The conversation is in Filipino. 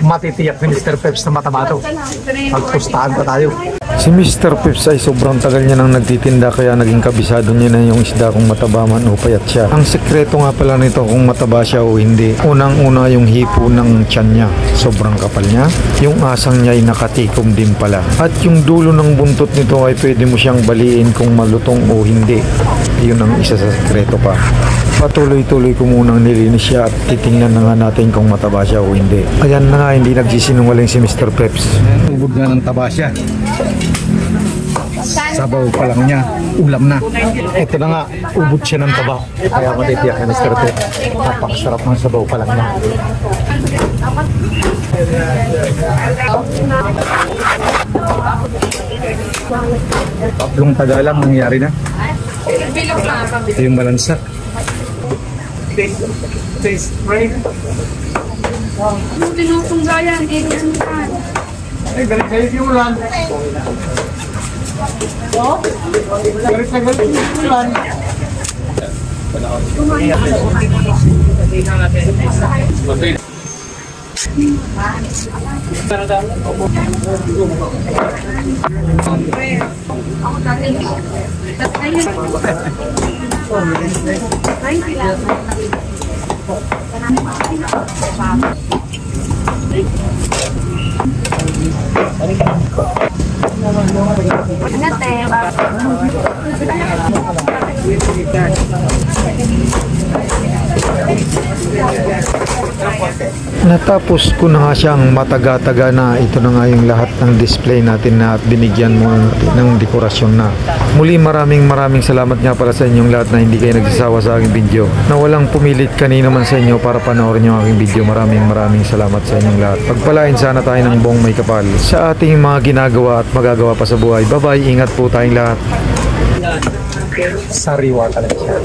Matitiyak ni Mr. Peps na mataba to. Magpustahan pa tayo. Si Mr. Peps ay sobrang tagal niya nang nagtitinda kaya naging kabisado niya na yung isda kung mataba man o payat siya. Ang sekreto nga pala nito kung mataba siya o hindi. Unang-una yung hipo ng tiyan niya. Sobrang kapal niya. Yung asang niya ay nakatikom din pala. At yung dulo ng buntot nito ay pwede mo siyang baliin kung malutong o hindi. Yun ang isa sa sekreto pa. Patuloy-tuloy ko munang nilinis siya at titingnan na nga natin kung mataba siya o hindi. Ayan na nga, hindi nagsisinungaling si Mr. Peps. Ubod nga ng taba siya. Sabaw pa lang niya, ulam na. Ito na nga, ubod siya ng taba. Kaya matitiyak ni Mr. Peps. Napakasarap ng sabaw pa lang niya. Tatlong taga lang nangyari na. Ito yung balansa. Taste right. Tinutong gaya, hindi rin saan. Ay, galit sa'yo yung ulan. Galit na galit yung ulan. Natapos ko na nga siyang mataga-taga na. Ito na nga yung lahat ng display natin na at binigyan mo ng dekorasyon na. Muli maraming salamat nga para sa inyong lahat na hindi kayo nagsasawa sa aking video. Na walang pumilit kanina man sa inyo para panoorin yung aking video. Maraming salamat sa inyong lahat. Pagpalain sana tayo ng buong may kapal sa ating mga ginagawa at magagawa pa sa buhay. Bye-bye. Ingat po tayong lahat. Sariwa talaga siya.